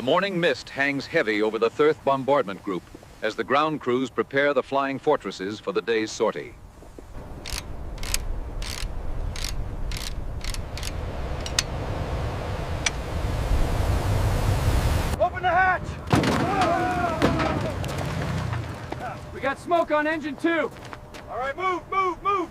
morning mist hangs heavy over the Thirth bombardment group as the ground crews prepare the flying fortresses for the day's sortie. Open the hatch! We got smoke on engine 2. All right, move, move, move!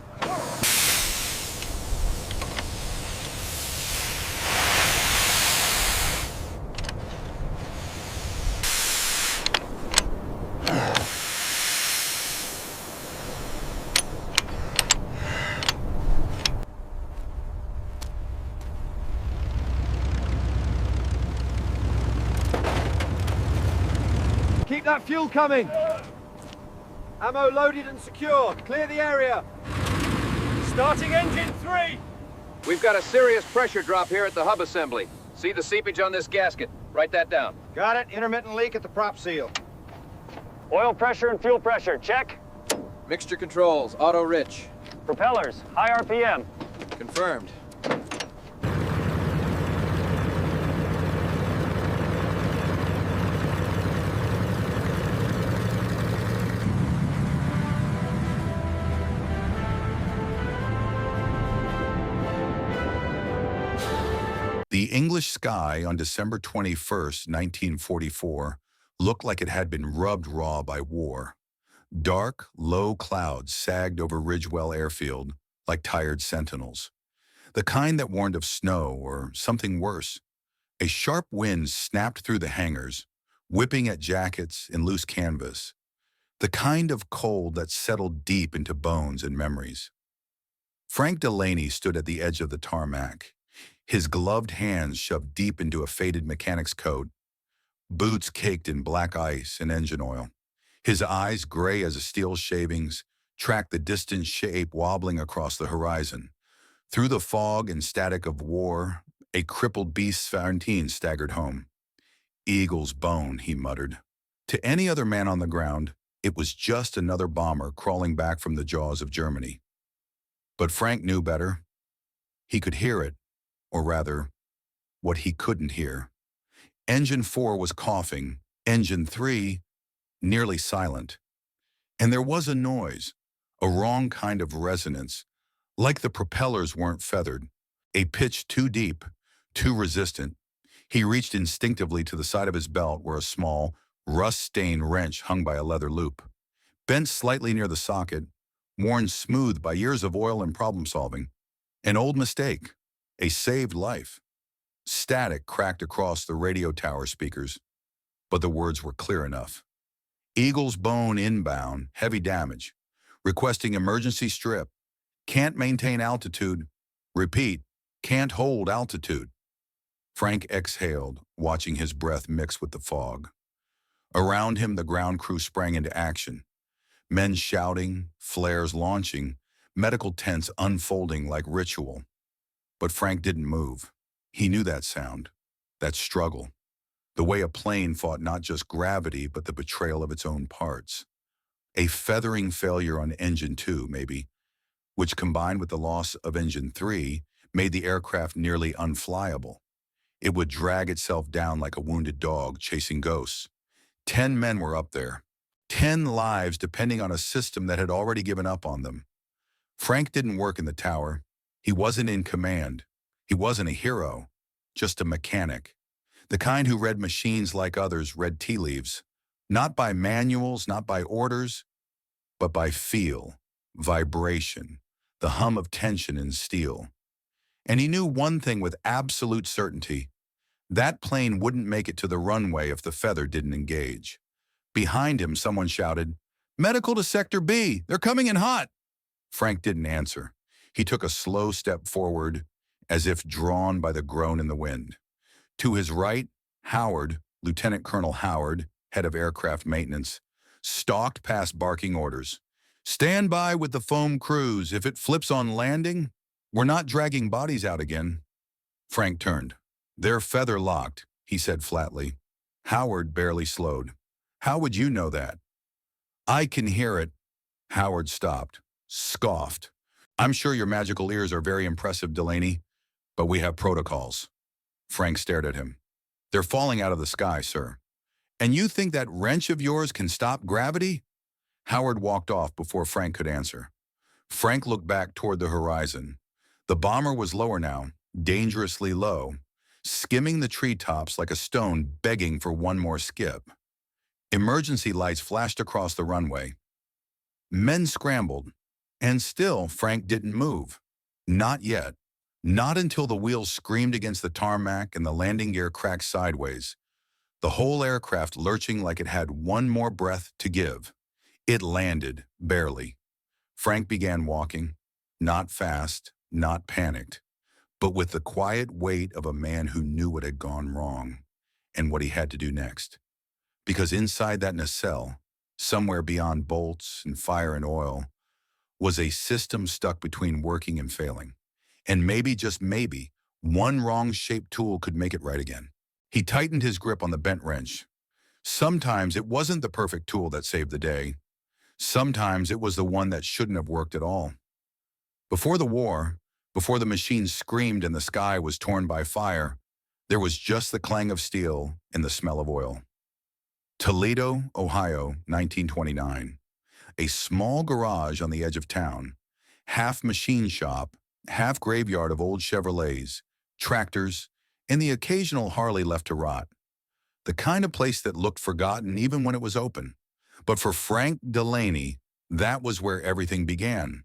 Keep that fuel coming. Ammo loaded and secure. Clear the area. Starting engine 3. We've got a serious pressure drop here at the hub assembly. See the seepage on this gasket. Write that down. Got it. Intermittent leak at the prop seal. Oil pressure and fuel pressure, check. Mixture controls, auto rich. Propellers, high RPM. Confirmed. The English sky on December 21st, 1944, looked like it had been rubbed raw by war. Dark, low clouds sagged over Ridgewell Airfield like tired sentinels. The kind that warned of snow or something worse. A sharp wind snapped through the hangars, whipping at jackets and loose canvas. The kind of cold that settled deep into bones and memories. Frank Delaney stood at the edge of the tarmac, his gloved hands shoved deep into a faded mechanic's coat, boots caked in black ice and engine oil. His eyes, gray as steel shavings, tracked the distant shape wobbling across the horizon. Through the fog and static of war, a crippled B-17 staggered home. "Eagle's bone," he muttered. To any other man on the ground, it was just another bomber crawling back from the jaws of Germany. But Frank knew better. He could hear it. Or rather, what he couldn't hear. Engine 4 was coughing, engine 3 nearly silent. And there was a noise, a wrong kind of resonance, like the propellers weren't feathered, a pitch too deep, too resistant. He reached instinctively to the side of his belt where a small, rust-stained wrench hung by a leather loop. Bent slightly near the socket, worn smooth by years of oil and problem-solving. An old mistake. A saved life. Static cracked across the radio tower speakers, but the words were clear enough. "Eagle's bone inbound, heavy damage. Requesting emergency strip. Can't maintain altitude. Repeat, can't hold altitude." Frank exhaled, watching his breath mix with the fog. Around him, the ground crew sprang into action. Men shouting, flares launching, medical tents unfolding like ritual. But Frank didn't move. He knew that sound, that struggle, the way a plane fought not just gravity, but the betrayal of its own parts. A feathering failure on engine 2, maybe, which combined with the loss of engine 3, made the aircraft nearly unflyable. It would drag itself down like a wounded dog chasing ghosts. 10 men were up there. 10 lives depending on a system that had already given up on them. Frank didn't work in the tower. He wasn't in command. He wasn't a hero, just a mechanic. The kind who read machines like others read tea leaves. Not by manuals, not by orders, but by feel, vibration, the hum of tension in steel. And he knew one thing with absolute certainty. That plane wouldn't make it to the runway if the feather didn't engage. Behind him, someone shouted, "Medical to Sector B! They're coming in hot!" Frank didn't answer. He took a slow step forward, as if drawn by the groan in the wind. To his right, Howard, Lieutenant Colonel Howard, head of aircraft maintenance, stalked past barking orders. "Stand by with the foam crews. If it flips on landing, we're not dragging bodies out again." Frank turned. "They're feather locked," he said flatly. Howard barely slowed. "How would you know that?" "I can hear it." Howard stopped, scoffed. "I'm sure your magical ears are very impressive, Delaney, but we have protocols." Frank stared at him. They're falling out of the sky, sir. And you think that wrench of yours can stop gravity? Howard walked off before Frank could answer. Frank looked back toward the horizon. The bomber was lower now, dangerously low, skimming the treetops like a stone begging for one more skip. Emergency lights flashed across the runway. Men scrambled, and still Frank didn't move. Not yet. Not until the wheels screamed against the tarmac and the landing gear cracked sideways, the whole aircraft lurching like it had one more breath to give. It landed, barely. Frank began walking, not fast, not panicked, but with the quiet weight of a man who knew what had gone wrong and what he had to do next. Because inside that nacelle, somewhere beyond bolts and fire and oil, was a system stuck between working and failing. And maybe, just maybe, one wrong-shaped tool could make it right again. He tightened his grip on the bent wrench. Sometimes it wasn't the perfect tool that saved the day. Sometimes it was the one that shouldn't have worked at all. Before the war, before the machine screamed and the sky was torn by fire, there was just the clang of steel and the smell of oil. Toledo, Ohio, 1929. A small garage on the edge of town, half machine shop, half graveyard of old Chevrolets, tractors, and the occasional Harley left to rot. The kind of place that looked forgotten even when it was open. But for Frank Delaney, that was where everything began.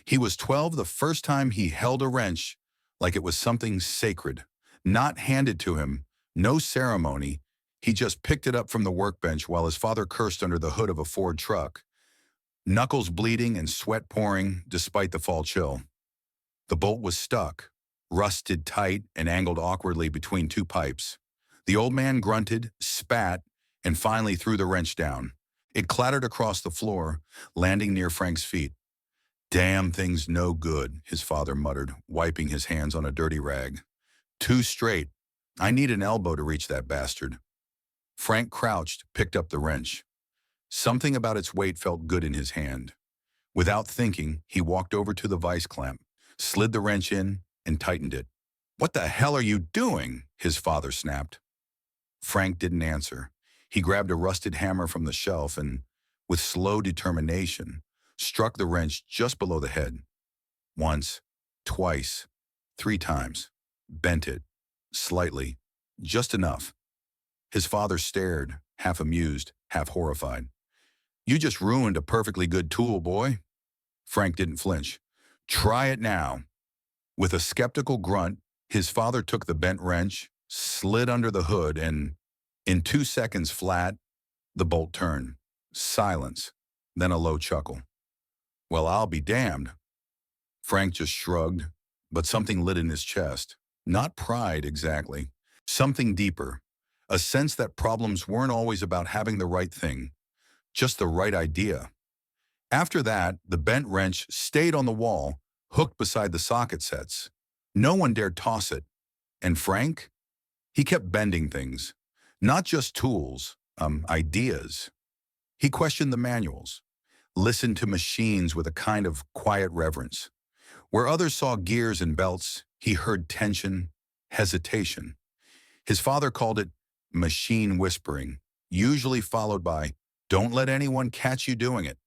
He was 12 the first time he held a wrench like it was something sacred, not handed to him, no ceremony. He just picked it up from the workbench while his father cursed under the hood of a Ford truck, knuckles bleeding and sweat pouring despite the fall chill. The bolt was stuck, rusted tight and angled awkwardly between two pipes. The old man grunted, spat, and finally threw the wrench down. It clattered across the floor, landing near Frank's feet. "Damn thing's no good," his father muttered, wiping his hands on a dirty rag. "Too straight. I need an elbow to reach that bastard." Frank crouched, picked up the wrench. Something about its weight felt good in his hand. Without thinking, he walked over to the vice clamp, slid the wrench in, and tightened it. "What the hell are you doing?" his father snapped. Frank didn't answer. He grabbed a rusted hammer from the shelf and, with slow determination, struck the wrench just below the head. Once, twice, 3 times. Bent it, slightly, just enough. His father stared, half amused, half horrified. "You just ruined a perfectly good tool, boy." Frank didn't flinch. "Try it now." With a skeptical grunt, his father took the bent wrench, slid under the hood, and, in 2 seconds flat, the bolt turned. Silence, then a low chuckle. "Well, I'll be damned." Frank just shrugged, but something lit in his chest. Not pride, exactly. Something deeper. A sense that problems weren't always about having the right thing, just the right idea. After that, the bent wrench stayed on the wall, hooked beside the socket sets. No one dared toss it. And Frank? He kept bending things. Not just tools, ideas. He questioned the manuals, listened to machines with a kind of quiet reverence. Where others saw gears and belts, he heard tension, hesitation. His father called it machine whispering, usually followed by, "Don't let anyone catch you doing it."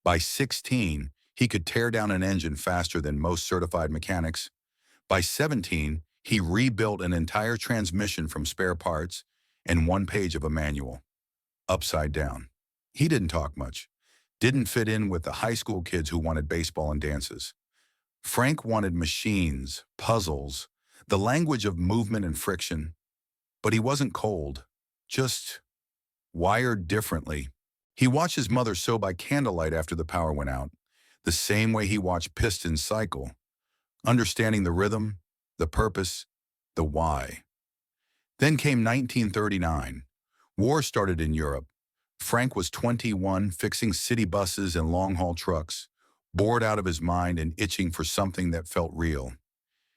By 16, he could tear down an engine faster than most certified mechanics. By 17, he rebuilt an entire transmission from spare parts and 1 page of a manual, upside down. He didn't talk much, didn't fit in with the high school kids who wanted baseball and dances. Frank wanted machines, puzzles, the language of movement and friction. But he wasn't cold, just wired differently. He watched his mother sew by candlelight after the power went out, the same way he watched pistons cycle, understanding the rhythm, the purpose, the why. Then came 1939. War started in Europe. Frank was 21, fixing city buses and long-haul trucks, bored out of his mind and itching for something that felt real.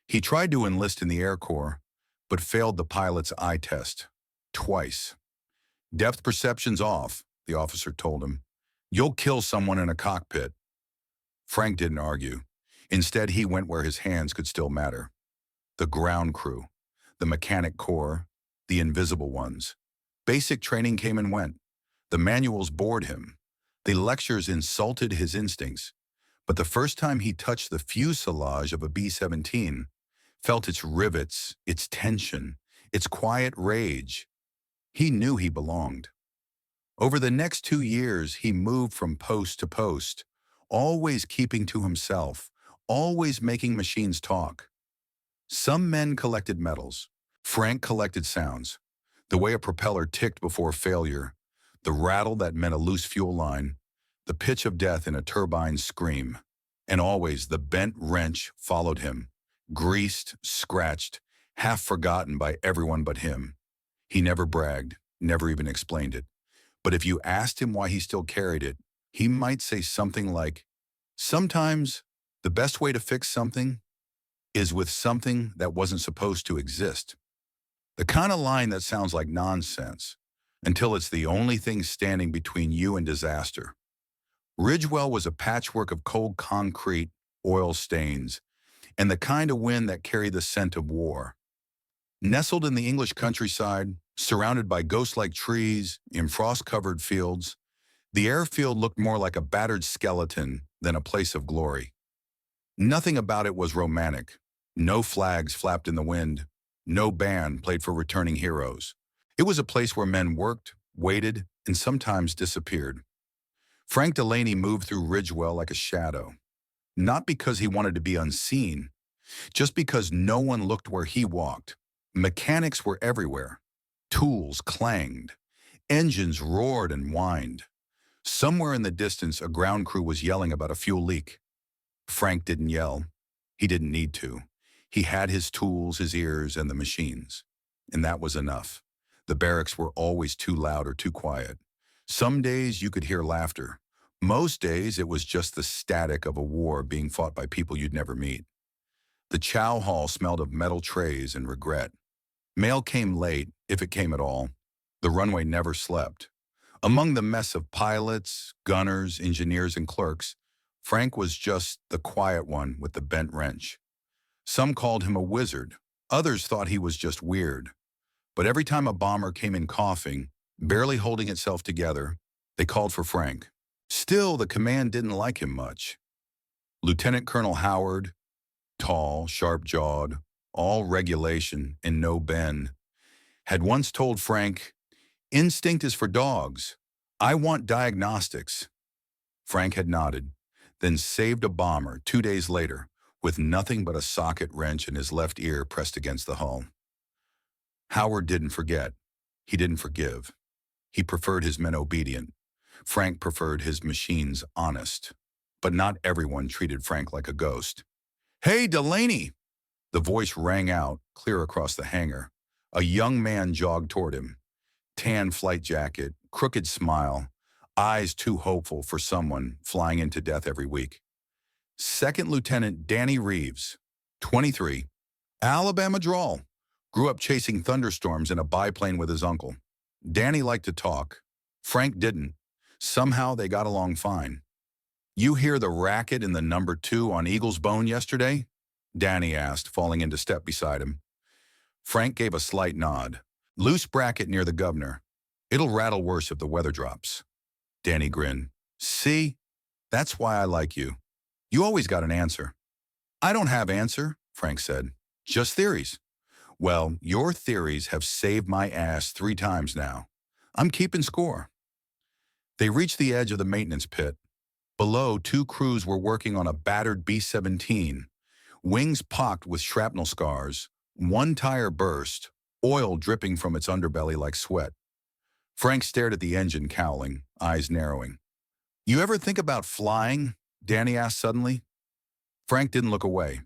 He tried to enlist in the Air Corps, but failed the pilot's eye test. Twice. "Depth perception's off," the officer told him. "You'll kill someone in a cockpit." Frank didn't argue. Instead, he went where his hands could still matter. The ground crew, the mechanic corps, the invisible ones. Basic training came and went. The manuals bored him. The lectures insulted his instincts. But the first time he touched the fuselage of a B-17, felt its rivets, its tension, its quiet rage, he knew he belonged. Over the next 2 years, he moved from post to post, always keeping to himself, always making machines talk. Some men collected medals. Frank collected sounds. The way a propeller ticked before failure, the rattle that meant a loose fuel line, the pitch of death in a turbine's scream. And always the bent wrench followed him, greased, scratched, half forgotten by everyone but him. He never bragged, never even explained it. But if you asked him why he still carried it, he might say something like, "Sometimes the best way to fix something is with something that wasn't supposed to exist." The kind of line that sounds like nonsense until it's the only thing standing between you and disaster. Ridgewell was a patchwork of cold concrete, oil stains, and the kind of wind that carried the scent of war. Nestled in the English countryside, surrounded by ghost-like trees in frost-covered fields, the airfield looked more like a battered skeleton than a place of glory. Nothing about it was romantic. No flags flapped in the wind. No band played for returning heroes. It was a place where men worked, waited, and sometimes disappeared. Frank Delaney moved through Ridgewell like a shadow, not because he wanted to be unseen, just because no one looked where he walked. Mechanics were everywhere. Tools clanged. Engines roared and whined. Somewhere in the distance, a ground crew was yelling about a fuel leak. Frank didn't yell. He didn't need to. He had his tools, his ears, and the machines. And that was enough. The barracks were always too loud or too quiet. Some days you could hear laughter. Most days it was just the static of a war being fought by people you'd never meet. The chow hall smelled of metal trays and regret. Mail came late, if it came at all. The runway never slept. Among the mess of pilots, gunners, engineers, and clerks, Frank was just the quiet one with the bent wrench. Some called him a wizard. Others thought he was just weird. But every time a bomber came in coughing, barely holding itself together, they called for Frank. Still, the command didn't like him much. Lieutenant Colonel Howard, tall, sharp-jawed, all regulation and no bend, had once told Frank, "Instinct is for dogs. I want diagnostics." Frank had nodded, then saved a bomber 2 days later with nothing but a socket wrench in his left ear pressed against the hull. Howard didn't forget. He didn't forgive. He preferred his men obedient. Frank preferred his machines honest. But not everyone treated Frank like a ghost. "Hey, Delaney!" The voice rang out, clear across the hangar. A young man jogged toward him. Tan flight jacket, crooked smile, eyes too hopeful for someone flying into death every week. Second Lieutenant Danny Reeves, 23, Alabama drawl, grew up chasing thunderstorms in a biplane with his uncle. Danny liked to talk. Frank didn't. Somehow they got along fine. "You hear the racket in the number 2 on Eagle's Bone yesterday?" Danny asked, falling into step beside him. Frank gave a slight nod. "Loose bracket near the governor. It'll rattle worse if the weather drops." Danny grinned. "See? That's why I like you. You always got an answer." "I don't have answer," Frank said. "Just theories." "Well, your theories have saved my ass 3 times now. I'm keeping score." They reached the edge of the maintenance pit. Below, 2 crews were working on a battered B-17, wings pocked with shrapnel scars, 1 tire burst, oil dripping from its underbelly like sweat. Frank stared at the engine, cowling, eyes narrowing. "You ever think about flying?" Danny asked suddenly. Frank didn't look away.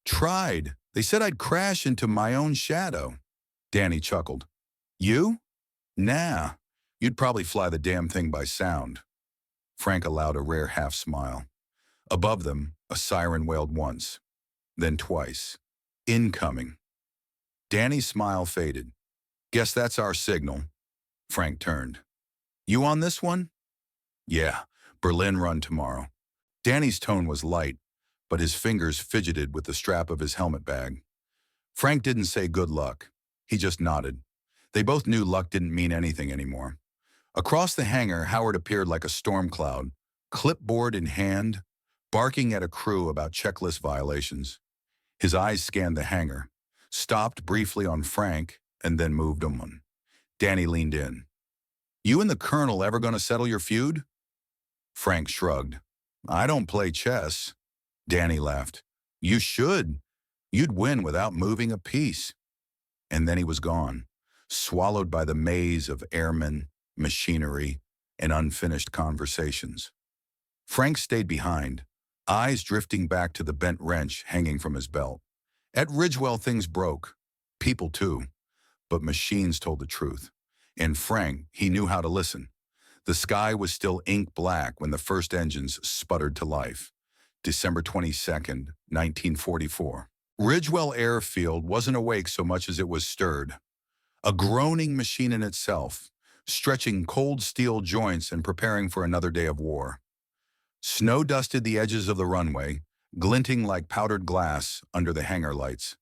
"Tried. They said I'd crash into my own shadow." Danny chuckled. "You? Nah. You'd probably fly the damn thing by sound." Frank allowed a rare half-smile. Above them, a siren wailed once, then twice. "Incoming." Danny's smile faded. "Guess that's our signal." Frank turned. "You on this one?" "Yeah, Berlin run tomorrow." Danny's tone was light, but his fingers fidgeted with the strap of his helmet bag. Frank didn't say good luck. He just nodded. They both knew luck didn't mean anything anymore. Across the hangar, Howard appeared like a storm cloud, clipboard in hand, barking at a crew about checklist violations. His eyes scanned the hangar, stopped briefly on Frank, and then moved on. Danny leaned in. "You and the Colonel ever going to settle your feud?" Frank shrugged. "I don't play chess." Danny laughed. "You should. You'd win without moving a piece." And then he was gone, swallowed by the maze of airmen, machinery, and unfinished conversations. Frank stayed behind, eyes drifting back to the bent wrench hanging from his belt. At Ridgewell, things broke. People too. But machines told the truth. And Frank, he knew how to listen. The sky was still ink black when the first engines sputtered to life. December 22nd, 1944. Ridgewell Airfield wasn't awake so much as it was stirred. A groaning machine in itself, stretching cold steel joints and preparing for another day of war. Snow dusted the edges of the runway, glinting like powdered glass under the hangar lights.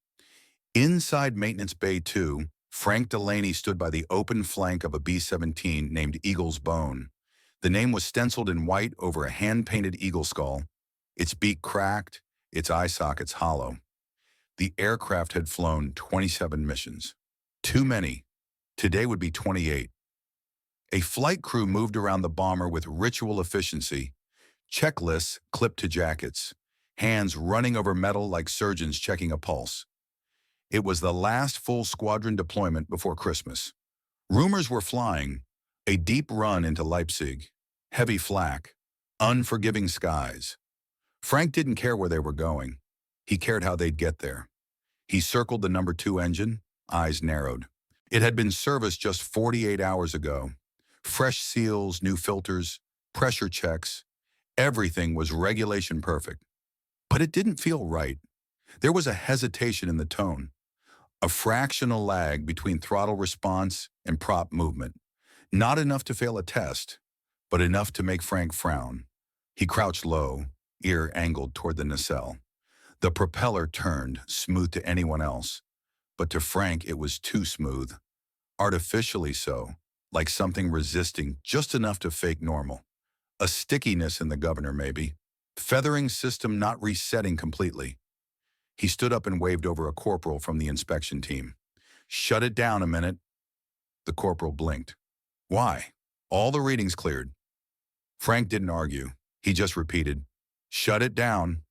Inside Maintenance Bay 2, Frank Delaney stood by the open flank of a B-17 named Eagle's Bone. The name was stenciled in white over a hand-painted eagle skull, its beak cracked, its eye sockets hollow. The aircraft had flown 27 missions. Too many. Today would be 28. A flight crew moved around the bomber with ritual efficiency, checklists clipped to jackets, hands running over metal like surgeons checking a pulse. It was the last full squadron deployment before Christmas. Rumors were flying, a deep run into Leipzig, heavy flak, unforgiving skies. Frank didn't care where they were going. He cared how they'd get there. He circled the number 2 engine, eyes narrowed. It had been serviced just 48 hours ago. Fresh seals, new filters, pressure checks. Everything was regulation perfect. But it didn't feel right. There was a hesitation in the tone, a fractional lag between throttle response and prop movement. Not enough to fail a test, but enough to make Frank frown. He crouched low, ear angled toward the nacelle. The propeller turned, smooth to anyone else. But to Frank, it was too smooth. Artificially so, like something resisting just enough to fake normal. A stickiness in the governor, maybe. Feathering system not resetting completely. He stood up and waved over a corporal from the inspection team. "Shut it down a minute." The corporal blinked. "Why?" "All the readings cleared." Frank didn't argue. He just repeated, "Shut it down."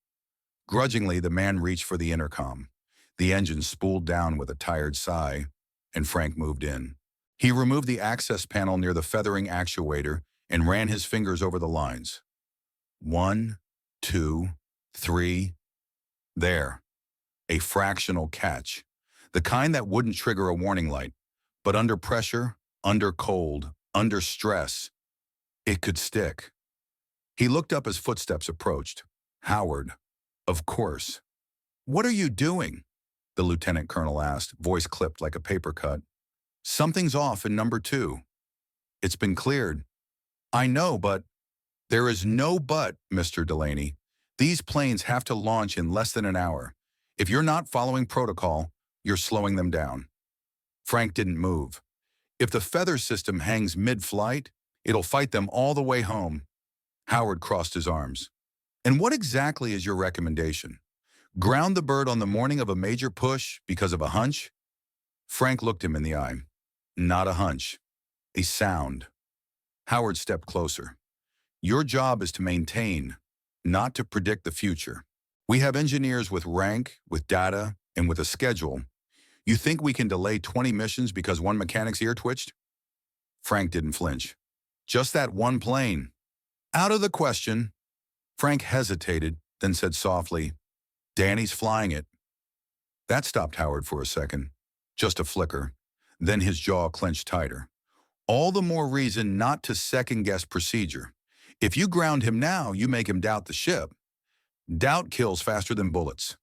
Grudgingly, the man reached for the intercom. The engine spooled down with a tired sigh, and Frank moved in. He removed the access panel near the feathering actuator and ran his fingers over the lines. 1, 2, 3. There. A fractional catch. The kind that wouldn't trigger a warning light. But under pressure, under cold, under stress, it could stick. He looked up as footsteps approached. Howard. Of course. "What are you doing?" the lieutenant colonel asked, voice clipped like a paper cut. "Something's off in number 2. It's been cleared." "I know, but..." "There is no but, Mr. Delaney. These planes have to launch in less than an hour. If you're not following protocol, you're slowing them down." Frank didn't move. "If the feather system hangs mid-flight, it'll fight them all the way home." Howard crossed his arms. "And what exactly is your recommendation? Ground the bird on the morning of a major push because of a hunch?" Frank looked him in the eye. "Not a hunch. A sound." Howard stepped closer. "Your job is to maintain, not to predict the future. We have engineers with rank, with data, and with a schedule. You think we can delay 20 missions because one mechanic's ear twitched?" Frank didn't flinch. "Just that one plane." "Out of the question." Frank hesitated, then said softly, "Danny's flying it." That stopped Howard for a second. Just a flicker. Then his jaw clenched tighter. All the more reason not to second-guess procedure. If you ground him now, you make him doubt the ship. Doubt kills faster than bullets.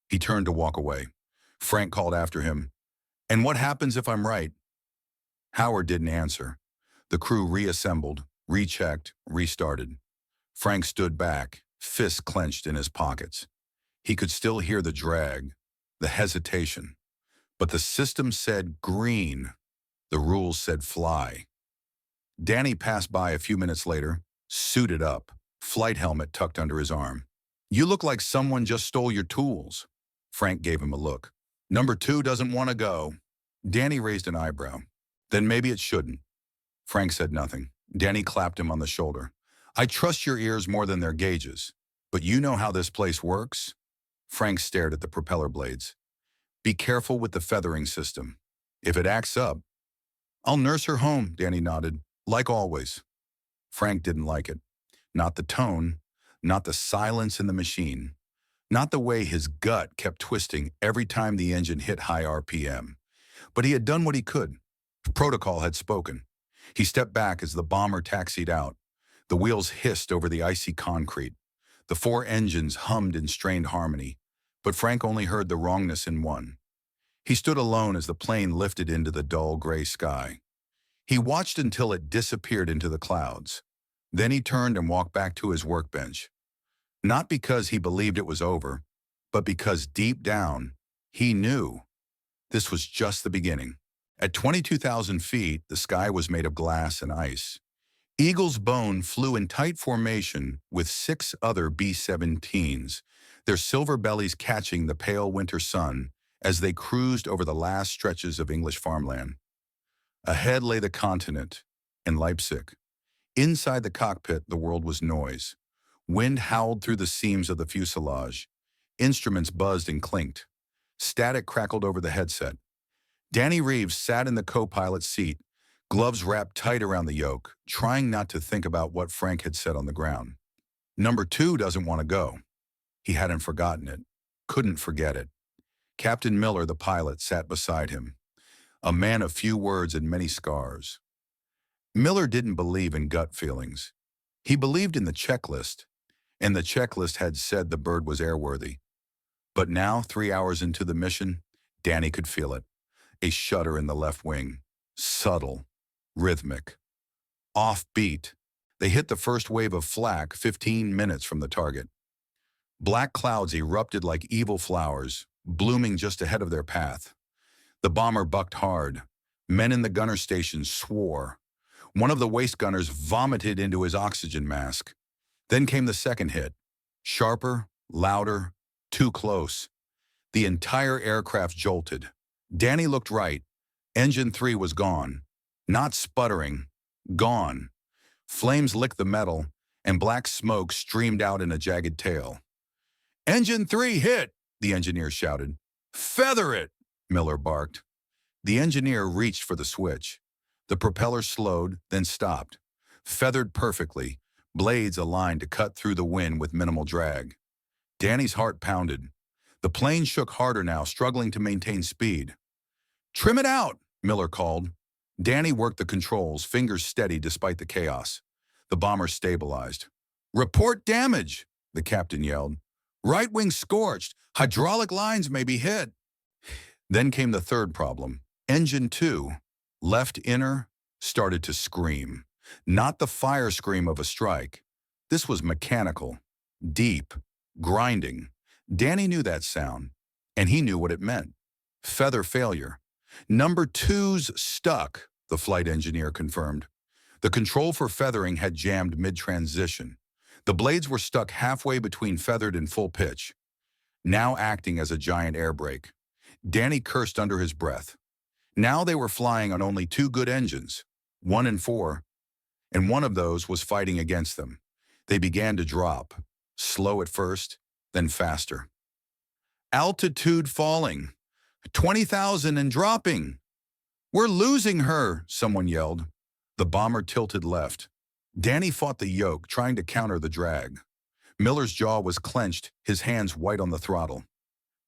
He turned to walk away. Frank called after him, "And what happens if I'm right?" Howard didn't answer. The crew reassembled, rechecked, restarted. Frank stood back, fists clenched in his pockets. He could still hear the drag, the hesitation. But the system said green. The rules said fly. Danny passed by a few minutes later, suited up, flight helmet tucked under his arm. "You look like someone just stole your tools." Frank gave him a look. "Number 2 doesn't want to go." Danny raised an eyebrow. "Then maybe it shouldn't." Frank said nothing. Danny clapped him on the shoulder. "I trust your ears more than their gauges. But you know how this place works?" Frank stared at the propeller blades. "Be careful with the feathering system. If it acts up..." "I'll nurse her home," Danny nodded. "Like always." Frank didn't like it. Not the tone, not the silence in the machine, not the way his gut kept twisting every time the engine hit high RPM. But he had done what he could. Protocol had spoken. He stepped back as the bomber taxied out. The wheels hissed over the icy concrete. The 4 engines hummed in strained harmony, but Frank only heard the wrongness in one. He stood alone as the plane lifted into the dull gray sky. He watched until it disappeared into the clouds. Then he turned and walked back to his workbench. Not because he believed it was over, but because deep down, he knew this was just the beginning. At 22,000 feet, the sky was made of glass and ice. Eagle's Bone flew in tight formation with 6 other B-17s, their silver bellies catching the pale winter sun as they cruised over the last stretches of English farmland. Ahead lay the continent and Leipzig. Inside the cockpit, the world was noise. Wind howled through the seams of the fuselage. Instruments buzzed and clinked. Static crackled over the headset. Danny Reeves sat in the co-pilot's seat, gloves wrapped tight around the yoke, trying not to think about what Frank had said on the ground. Number 2 doesn't want to go. He hadn't forgotten it. Couldn't forget it. Captain Miller, the pilot, sat beside him. A man of few words and many scars. Miller didn't believe in gut feelings. He believed in the checklist, and the checklist had said the bird was airworthy. But now, 3 hours into the mission, Danny could feel it. A shudder in the left wing. Subtle. Rhythmic. Offbeat. They hit the first wave of flak 15 minutes from the target. Black clouds erupted like evil flowers, blooming just ahead of their path. The bomber bucked hard. Men in the gunner station swore. One of the waist gunners vomited into his oxygen mask. Then came the second hit. Sharper, louder, too close. The entire aircraft jolted. Danny looked right. Engine 3 was gone. Not sputtering. Gone. Flames licked the metal, and black smoke streamed out in a jagged tail. "Engine 3 hit!" the engineer shouted. "Feather it!" Miller barked. The engineer reached for the switch. The propeller slowed, then stopped. Feathered perfectly, blades aligned to cut through the wind with minimal drag. Danny's heart pounded. The plane shook harder now, struggling to maintain speed. "Trim it out," Miller called. Danny worked the controls, fingers steady despite the chaos. The bomber stabilized. "Report damage," the captain yelled. "Right wing scorched. Hydraulic lines may be hit." Then came the third problem. Engine 2, left inner, started to scream. Not the fire scream of a strike. This was mechanical, deep, grinding. Danny knew that sound, and he knew what it meant. Feather failure. Number 2's stuck, the flight engineer confirmed. The control for feathering had jammed mid-transition. The blades were stuck halfway between feathered and full pitch, now acting as a giant air brake. Danny cursed under his breath. Now they were flying on only 2 good engines, 1 and 4, and one of those was fighting against them. They began to drop, slow at first, then faster. "Altitude falling. 20,000 and dropping. We're losing her," someone yelled. The bomber tilted left. Danny fought the yoke, trying to counter the drag. Miller's jaw was clenched, his hands white on the throttle.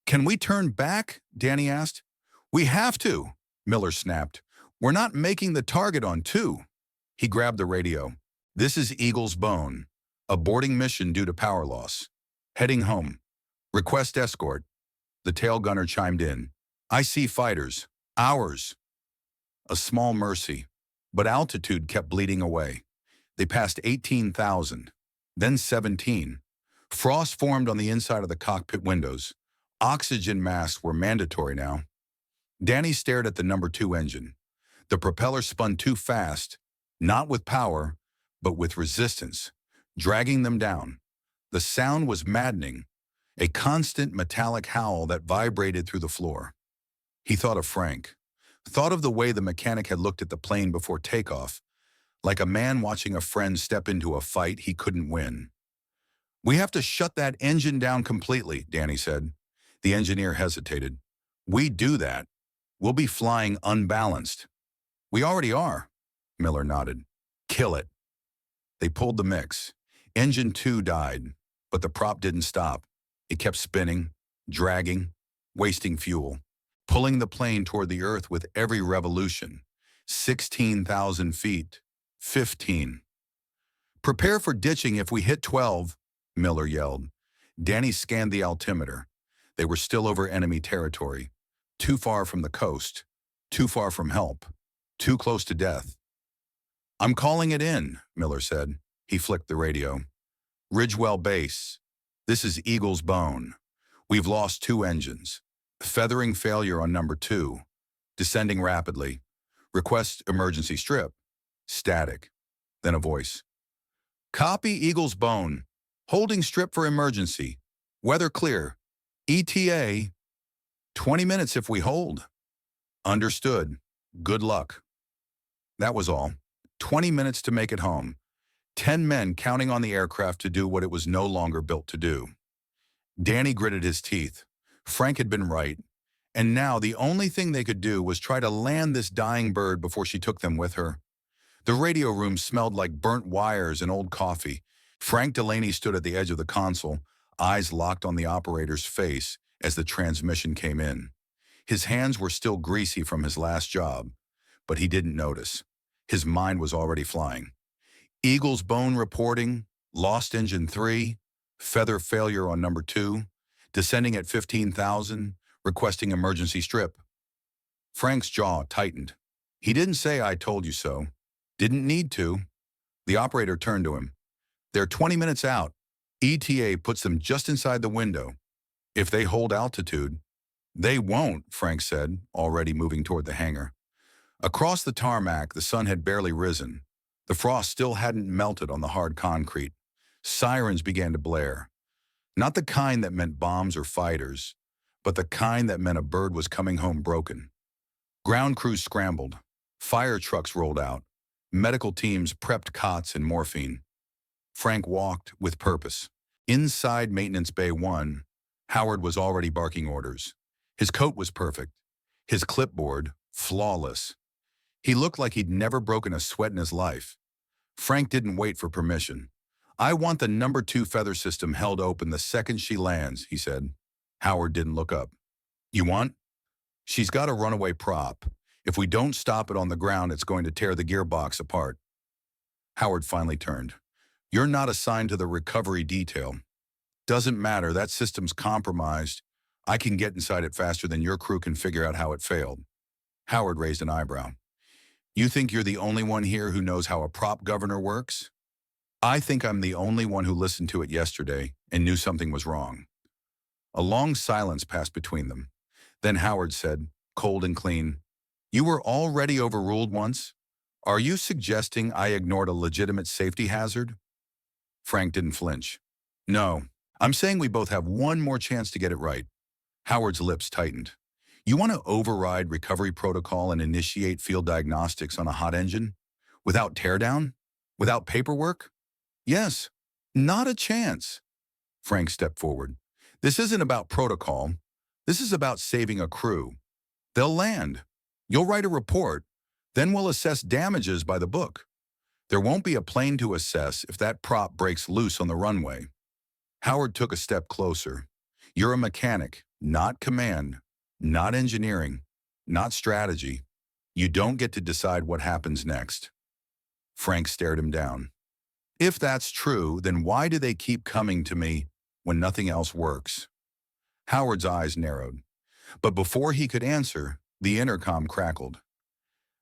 "Can we turn back?" Danny asked. "We have to," Miller snapped. "We're not making the target on 2. He grabbed the radio. "This is Eagle's Bone. Aborting mission due to power loss. Heading home. Request escort." The tail gunner chimed in. "I see fighters. Ours." A small mercy, but altitude kept bleeding away. They passed 18,000, then 17. Frost formed on the inside of the cockpit windows. Oxygen masks were mandatory now. Danny stared at the number 2 engine. The propeller spun too fast, not with power, but with resistance, dragging them down. The sound was maddening, a constant metallic howl that vibrated through the floor. He thought of Frank, thought of the way the mechanic had looked at the plane before takeoff, like a man watching a friend step into a fight he couldn't win. "We have to shut that engine down completely," Danny said. The engineer hesitated. "We do that. We'll be flying unbalanced." "We already are," Miller nodded. "Kill it." They pulled the mix. Engine 2 died, but the prop didn't stop. It kept spinning, dragging, wasting fuel, pulling the plane toward the earth with every revolution. 16,000 feet. 15. "Prepare for ditching if we hit 12, Miller yelled. Danny scanned the altimeter. They were still over enemy territory. Too far from the coast. Too far from help. Too close to death. "I'm calling it in," Miller said. He flicked the radio. "Ridgewell Base. This is Eagle's Bone. We've lost 2 engines. Feathering failure on number 2. Descending rapidly. Request emergency strip." Static. Then a voice. "Copy Eagle's Bone. Holding strip for emergency. Weather clear. ETA. 20 minutes if we hold." "Understood. Good luck." That was all. 20 minutes to make it home. 10 men counting on the aircraft to do what it was no longer built to do. Danny gritted his teeth. Frank had been right. And now the only thing they could do was try to land this dying bird before she took them with her. The radio room smelled like burnt wires and old coffee. Frank Delaney stood at the edge of the console, eyes locked on the operator's face as the transmission came in. His hands were still greasy from his last job, but he didn't notice. His mind was already flying. Eagle's Bone reporting, lost engine 3, feather failure on number 2, descending at 15,000, requesting emergency strip. Frank's jaw tightened. He didn't say "I told you so." Didn't need to. The operator turned to him. "They're 20 minutes out. ETA puts them just inside the window. If they hold altitude." "They won't," Frank said, already moving toward the hangar. Across the tarmac, the sun had barely risen. The frost still hadn't melted on the hard concrete. Sirens began to blare. Not the kind that meant bombs or fighters, but the kind that meant a bird was coming home broken. Ground crews scrambled. Fire trucks rolled out. Medical teams prepped cots and morphine. Frank walked with purpose. Inside Maintenance Bay 1, Howard was already barking orders. His coat was perfect. His clipboard, flawless. He looked like he'd never broken a sweat in his life. Frank didn't wait for permission. "I want the number 2 feather system held open the second she lands," he said. Howard didn't look up. "You want?" "She's got a runaway prop. If we don't stop it on the ground, it's going to tear the gearbox apart." Howard finally turned. "You're not assigned to the recovery detail." "Doesn't matter, that system's compromised. I can get inside it faster than your crew can figure out how it failed." Howard raised an eyebrow. "You think you're the only one here who knows how a prop governor works?" "I think I'm the only one who listened to it yesterday and knew something was wrong." A long silence passed between them. Then Howard said, cold and clean, "You were already overruled once. Are you suggesting I ignored a legitimate safety hazard?" Frank didn't flinch. "No, I'm saying we both have one more chance to get it right." Howard's lips tightened. "You want to override recovery protocol and initiate field diagnostics on a hot engine? Without teardown? Without paperwork?" "Yes, not a chance." Frank stepped forward. "This isn't about protocol. This is about saving a crew. They'll land. You'll write a report. Then we'll assess damages by the book. There won't be a plane to assess if that prop breaks loose on the runway." Howard took a step closer. "You're a mechanic, not command, not engineering, not strategy. You don't get to decide what happens next." Frank stared him down. "If that's true, then why do they keep coming to me when nothing else works?" Howard's eyes narrowed. But before he could answer, the intercom crackled.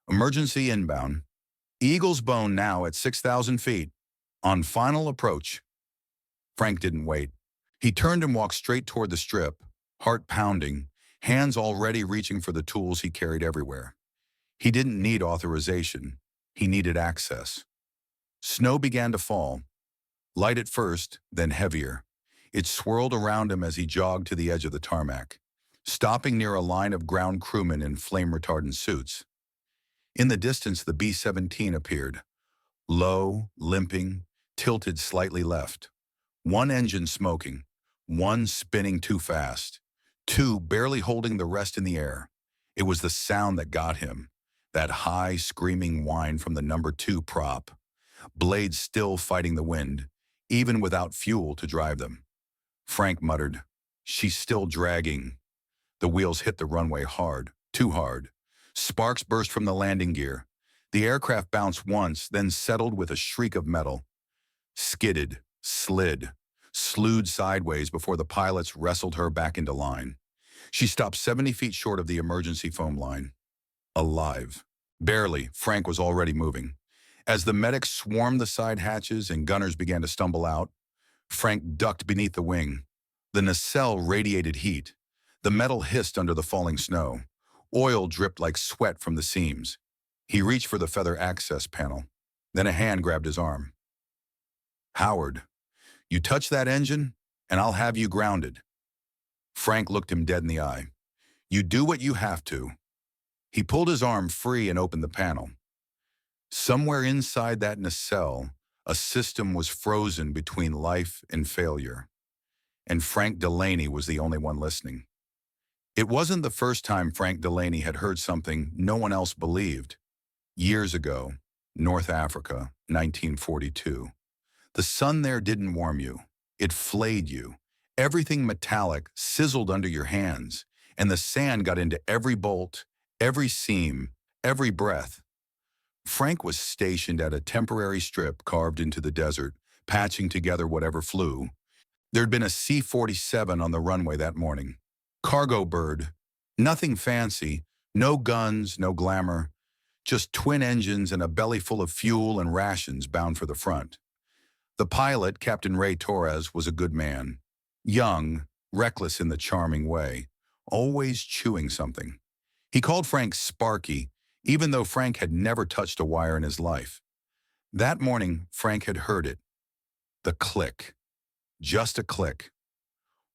"Emergency inbound. Eagle's Bone now at 6,000 feet. On final approach." Frank didn't wait. He turned and walked straight toward the strip, heart pounding, hands already reaching for the tools he carried everywhere. He didn't need authorization. He needed access. Snow began to fall, light at first, then heavier. It swirled around him as he jogged to the edge of the tarmac, stopping near a line of ground crewmen in flame-retardant suits. In the distance, the B-17 appeared, low, limping, tilted slightly left. One engine smoking, one spinning too fast, two barely holding the rest in the air. It was the sound that got him, that high, screaming whine from the number 2 prop. Blades still fighting the wind, even without fuel to drive them. Frank muttered, "She's still dragging." The wheels hit the runway hard, too hard. Sparks burst from the landing gear. The aircraft bounced once, then settled with a shriek of metal. Skidded, slid, slewed sideways before the pilots wrestled her back into line. She stopped 70 feet short of the emergency foam line. Alive. Barely, Frank was already moving. As the medics swarmed the side hatches and gunners began to stumble out, Frank ducked beneath the wing. The nacelle radiated heat. The metal hissed under the falling snow. Oil dripped like sweat from the seams. He reached for the feather access panel. Then a hand grabbed his arm. "Howard, you touch that engine, and I'll have you grounded." Frank looked him dead in the eye. "You do what you have to." He pulled his arm free and opened the panel. Somewhere inside that nacelle, a system was frozen between life and failure. And Frank Delaney was the only one listening. It wasn't the first time Frank Delaney had heard something no one else believed. Years ago, North Africa, 1942. The sun there didn't warm you. It flayed you. Everything metallic sizzled under your hands, and the sand got into every bolt, every seam, every breath. Frank was stationed at a temporary strip carved into the desert, patching together whatever flew. There'd been a C-47 on the runway that morning. Cargo bird. Nothing fancy, no guns, no glamour. Just twin engines and a belly full of fuel and rations bound for the front. The pilot, Captain Ray Torres, was a good man. Young, reckless in the charming way, always chewing something. He called Frank Sparky, even though Frank had never touched a wire in his life. That morning, Frank had heard it. The click. Just a click.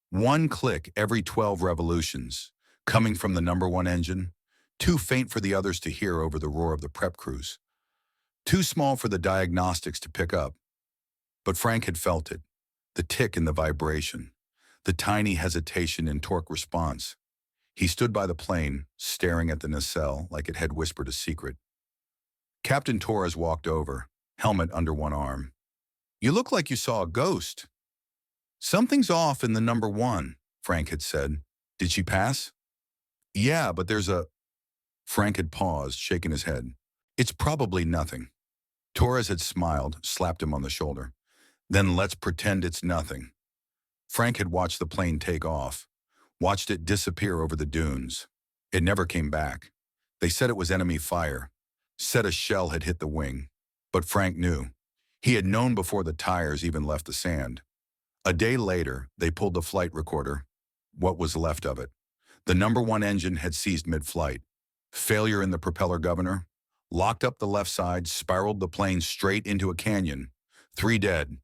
One click every 12 revolutions, coming from the number 1 engine, too faint for the others to hear over the roar of the prep crews. Too small for the diagnostics to pick up. But Frank had felt it, the tick in the vibration, the tiny hesitation in torque response. He stood by the plane, staring at the nacelle like it had whispered a secret. Captain Torres walked over, helmet under one arm. "You look like you saw a ghost." "Something's off in the number 1, Frank had said. "Did she pass?" "Yeah, but there's a..." Frank had paused, shaking his head. "It's probably nothing." Torres had smiled, slapped him on the shoulder. "Then let's pretend it's nothing." Frank had watched the plane take off, watched it disappear over the dunes. It never came back. They said it was enemy fire, said a shell had hit the wing. But Frank knew. He had known before the tires even left the sand. A day later, they pulled the flight recorder, what was left of it. The number 1 engine had seized mid-flight. Failure in the propeller governor, locked up the left side, spiraled the plane straight into a canyon. 3 dead,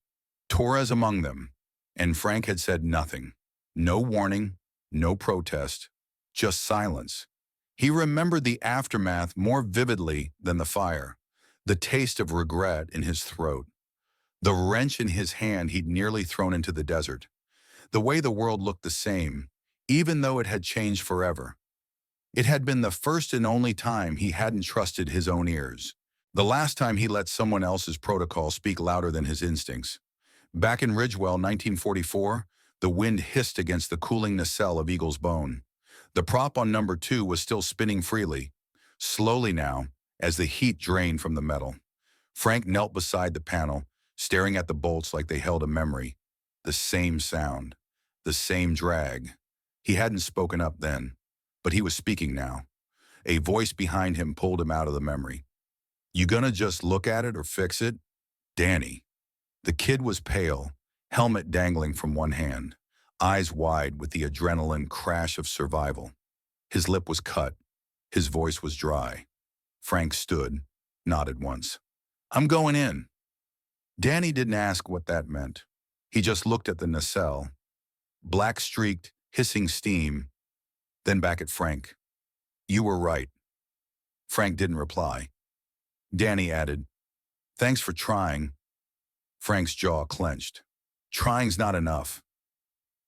Torres among them, and Frank had said nothing. No warning, no protest, just silence. He remembered the aftermath more vividly than the fire, the taste of regret in his throat, the wrench in his hand he'd nearly thrown into the desert, the way the world looked the same, even though it had changed forever. It had been the first and only time he hadn't trusted his own ears, the last time he let someone else's protocol speak louder than his instincts. Back in Ridgewell, 1944, the wind hissed against the cooling nacelle of Eagle's Bone. The prop on number 2 was still spinning freely, slowly now, as the heat drained from the metal. Frank knelt beside the panel, staring at the bolts like they held a memory. The same sound, the same drag. He hadn't spoken up then, but he was speaking now. A voice behind him pulled him out of the memory. "You gonna just look at it or fix it? Danny." The kid was pale, helmet dangling from one hand, eyes wide with the adrenaline crash of survival. His lip was cut. His voice was dry. Frank stood, nodded once. "I'm going in." Danny didn't ask what that meant. He just looked at the nacelle. Black-streaked, hissing steam, then back at Frank. "You were right." Frank didn't reply. Danny added, "Thanks for trying." Frank's jaw clenched. Trying's not enough.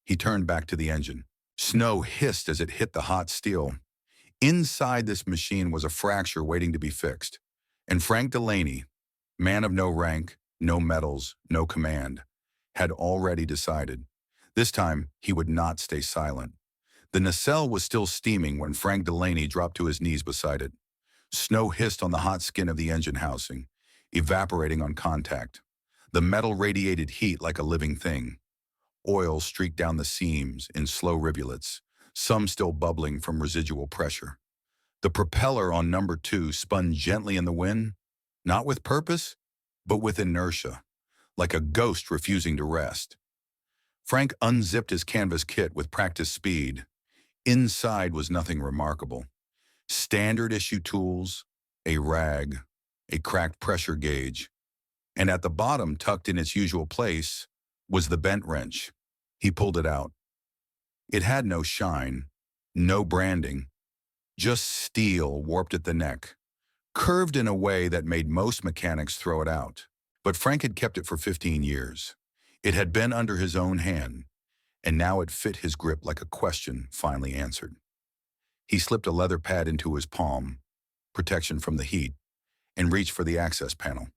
He turned back to the engine. Snow hissed as it hit the hot steel. Inside this machine was a fracture waiting to be fixed. And Frank Delaney, man of no rank, no medals, no command, had already decided. This time, he would not stay silent. The nacelle was still steaming when Frank Delaney dropped to his knees beside it. Snow hissed on the hot skin of the engine housing, evaporating on contact. The metal radiated heat like a living thing. Oil streaked down the seams in slow rivulets, some still bubbling from residual pressure. The propeller on number 2 spun gently in the wind, not with purpose, but with inertia, like a ghost refusing to rest. Frank unzipped his canvas kit with practice speed. Inside was nothing remarkable. Standard issue tools, a rag, a cracked pressure gauge, and at the bottom, tucked in its usual place, was the bent wrench. He pulled it out. It had no shine, no branding, just steel warped at the neck, curved in a way that made most mechanics throw it out. But Frank had kept it for 15 years. It had been under his own hand, and now it fit his grip like a question finally answered. He slipped a leather pad into his palm, protection from the heat, and reached for the access panel.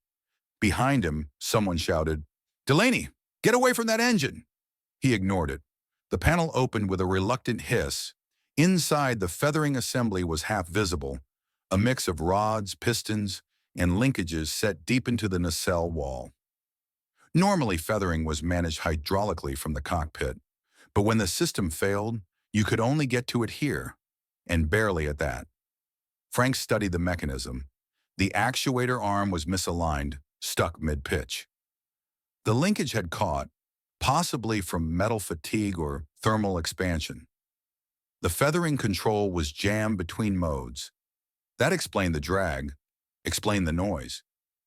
Behind him, someone shouted, "Delaney, get away from that engine!" He ignored it. The panel opened with a reluctant hiss. Inside, the feathering assembly was half visible, a mix of rods, pistons, and linkages set deep into the nacelle wall. Normally, feathering was managed hydraulically from the cockpit, but when the system failed, you could only get to it here, and barely at that. Frank studied the mechanism. The actuator arm was misaligned, stuck mid-pitch. The linkage had caught, possibly from metal fatigue or thermal expansion. The feathering control was jammed between modes. That explained the drag, explained the noise,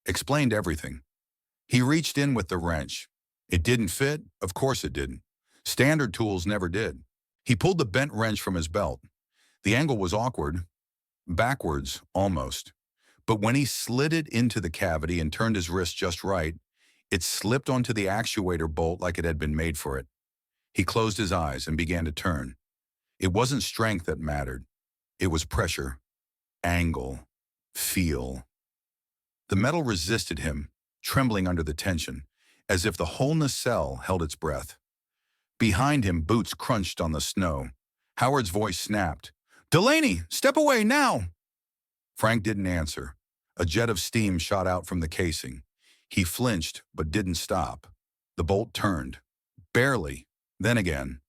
explained everything. He reached in with the wrench. It didn't fit? Of course it didn't. Standard tools never did. He pulled the bent wrench from his belt. The angle was awkward, backwards almost. But when he slid it into the cavity and turned his wrist just right, it slipped onto the actuator bolt like it had been made for it. He closed his eyes and began to turn. It wasn't strength that mattered. It was pressure, angle, feel. The metal resisted him, trembling under the tension, as if the whole nacelle held its breath. Behind him, boots crunched on the snow. Howard's voice snapped, "Delaney, step away now!" Frank didn't answer. A jet of steam shot out from the casing. He flinched, but didn't stop. The bolt turned. Barely. Then again.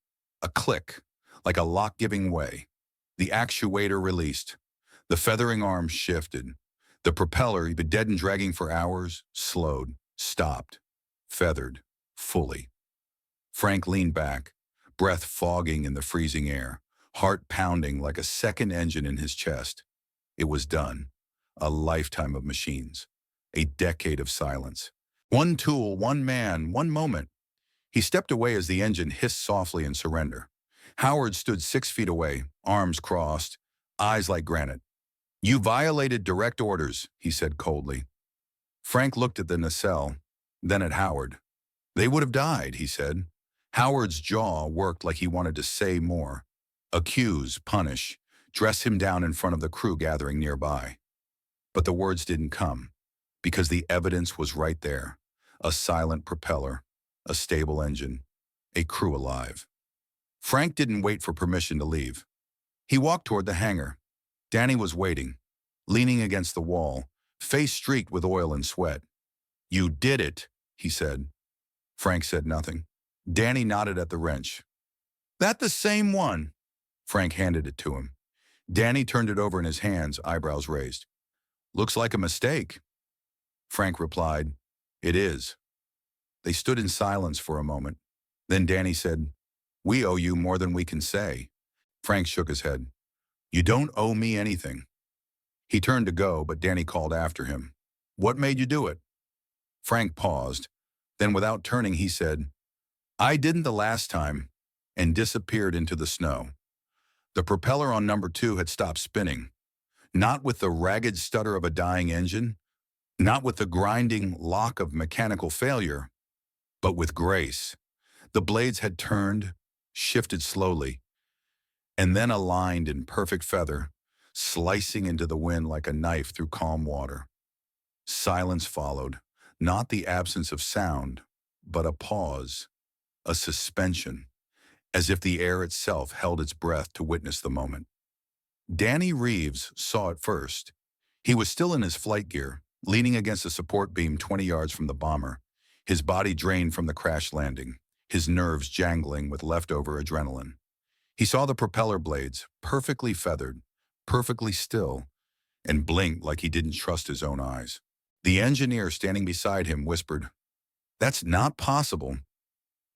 A click, like a lock giving way. The actuator released. The feathering arm shifted. The propeller, he'd been dead and dragging for hours, slowed, stopped, feathered, fully. Frank leaned back, breath fogging in the freezing air, heart pounding like a second engine in his chest. It was done. A lifetime of machines. A decade of silence. One tool, one man, one moment. He stepped away as the engine hissed softly in surrender. Howard stood 6 feet away, arms crossed, eyes like granite. "You violated direct orders," he said coldly. Frank looked at the nacelle, then at Howard. "They would have died," he said. Howard's jaw worked like he wanted to say more. Accuse, punish, dress him down in front of the crew gathering nearby. But the words didn't come, because the evidence was right there. A silent propeller, a stable engine, a crew alive. Frank didn't wait for permission to leave. He walked toward the hangar. Danny was waiting, leaning against the wall, face streaked with oil and sweat. "You did it," he said. Frank said nothing. Danny nodded at the wrench. "That the same one?" Frank handed it to him. Danny turned it over in his hands, eyebrows raised. "Looks like a mistake." Frank replied, "It is." They stood in silence for a moment. Then Danny said, "We owe you more than we can say." Frank shook his head. "You don't owe me anything." He turned to go, but Danny called after him. "What made you do it?" Frank paused. Then without turning, he said, "I didn't the last time," and disappeared into the snow. The propeller on number 2 had stopped spinning, not with the ragged stutter of a dying engine, not with the grinding lock of mechanical failure, but with grace. The blades had turned, shifted slowly, and then aligned in perfect feather, slicing into the wind like a knife through calm water. Silence followed, not the absence of sound, but a pause, a suspension, as if the air itself held its breath to witness the moment. Danny Reeves saw it first. He was still in his flight gear, leaning against a support beam 20 yards from the bomber, his body drained from the crash landing, his nerves jangling with leftover adrenaline. He saw the propeller blades, perfectly feathered, perfectly still, and blinked like he didn't trust his own eyes. The engineer standing beside him whispered, "That's not possible."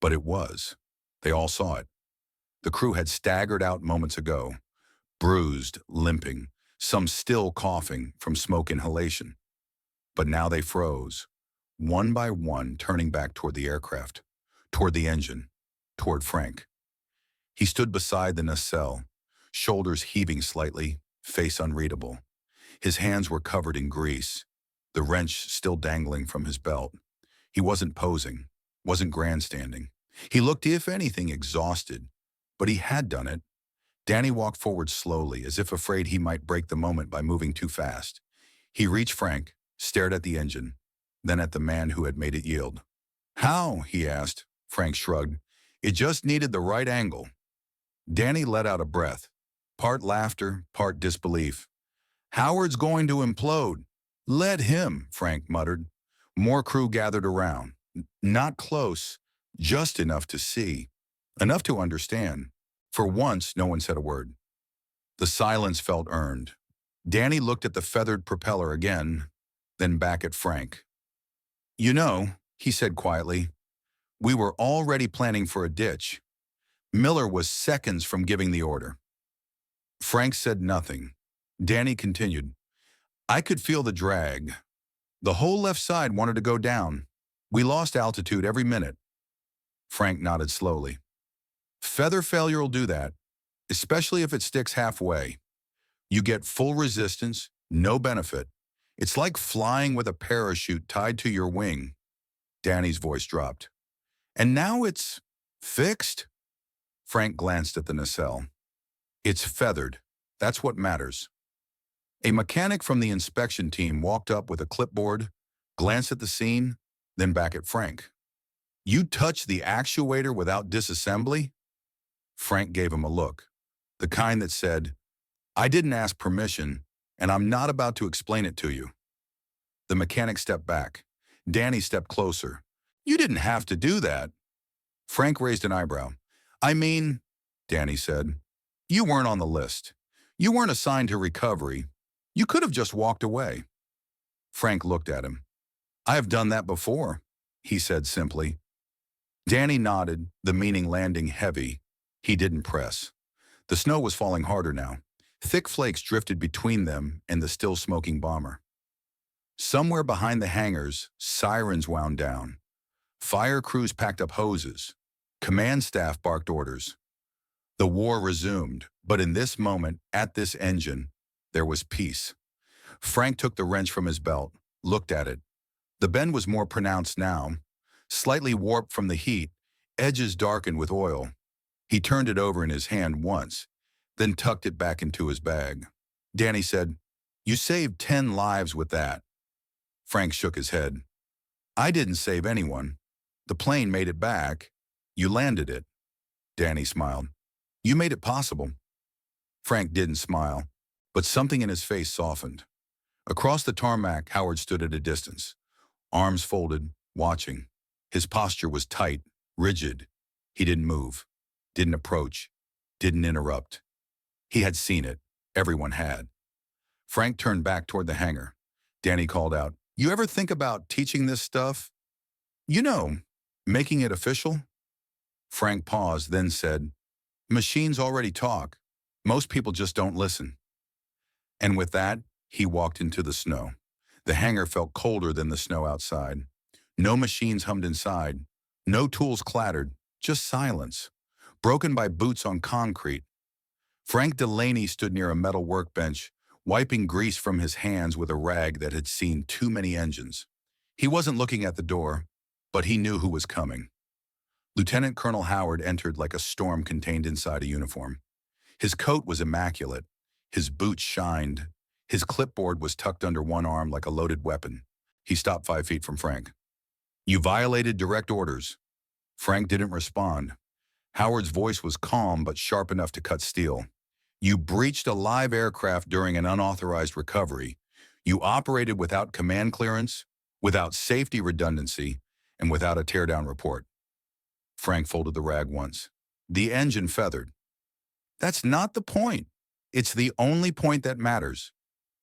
But it was. They all saw it. The crew had staggered out moments ago, bruised, limping, some still coughing from smoke inhalation. But now they froze, one by one turning back toward the aircraft, toward the engine, toward Frank. He stood beside the nacelle, shoulders heaving slightly, face unreadable. His hands were covered in grease, the wrench still dangling from his belt. He wasn't posing, wasn't grandstanding. He looked, if anything, exhausted, but he had done it. Danny walked forward slowly, as if afraid he might break the moment by moving too fast. He reached Frank, stared at the engine, then at the man who had made it yield. "How?" he asked. Frank shrugged. "It just needed the right angle." Danny let out a breath, part laughter, part disbelief. "Howard's going to implode." "Let him," Frank muttered. More crew gathered around. Not close, just enough to see, enough to understand. For once, no one said a word. The silence felt earned. Danny looked at the feathered propeller again, then back at Frank. "You know," he said quietly, "we were already planning for a ditch. Miller was seconds from giving the order." Frank said nothing. Danny continued, "I could feel the drag. The whole left side wanted to go down. We lost altitude every minute." Frank nodded slowly. "Feather failure will do that, especially if it sticks halfway. You get full resistance, no benefit. It's like flying with a parachute tied to your wing." Danny's voice dropped. "And now it's fixed?" Frank glanced at the nacelle. "It's feathered. That's what matters." A mechanic from the inspection team walked up with a clipboard, glanced at the scene, then back at Frank. "You touched the actuator without disassembly?" Frank gave him a look, the kind that said, "I didn't ask permission, and I'm not about to explain it to you." The mechanic stepped back. Danny stepped closer. "You didn't have to do that." Frank raised an eyebrow. "I mean," Danny said, "you weren't on the list. You weren't assigned to recovery. You could have just walked away." Frank looked at him. "I have done that before," he said simply. Danny nodded, the meaning landing heavy. He didn't press. The snow was falling harder now. Thick flakes drifted between them and the still smoking bomber. Somewhere behind the hangars, sirens wound down. Fire crews packed up hoses. Command staff barked orders. The war resumed, but in this moment, at this engine, there was peace. Frank took the wrench from his belt, looked at it. The bend was more pronounced now, slightly warped from the heat, edges darkened with oil. He turned it over in his hand once, then tucked it back into his bag. Danny said, "You saved 10 lives with that." Frank shook his head. "I didn't save anyone. The plane made it back. You landed it." Danny smiled. "You made it possible." Frank didn't smile, but something in his face softened. Across the tarmac, Howard stood at a distance, arms folded, watching. His posture was tight, rigid. He didn't move, didn't approach, didn't interrupt. He had seen it. Everyone had. Frank turned back toward the hangar. Danny called out, "You ever think about teaching this stuff? You know, making it official?" Frank paused, then said, "Machines already talk. Most people just don't listen. And with that, he walked into the snow. The hangar felt colder than the snow outside. No machines hummed inside. No tools clattered, just silence, broken by boots on concrete. Frank Delaney stood near a metal workbench, wiping grease from his hands with a rag that had seen too many engines. He wasn't looking at the door, but he knew who was coming. Lieutenant Colonel Howard entered like a storm contained inside a uniform. His coat was immaculate. His boots shined. His clipboard was tucked under one arm like a loaded weapon. He stopped 5 feet from Frank. "You violated direct orders." Frank didn't respond. Howard's voice was calm but sharp enough to cut steel. "You breached a live aircraft during an unauthorized recovery. You operated without command clearance, without safety redundancy, and without a teardown report." Frank folded the rag once. "The engine feathered." "That's not the point. It's the only point that matters."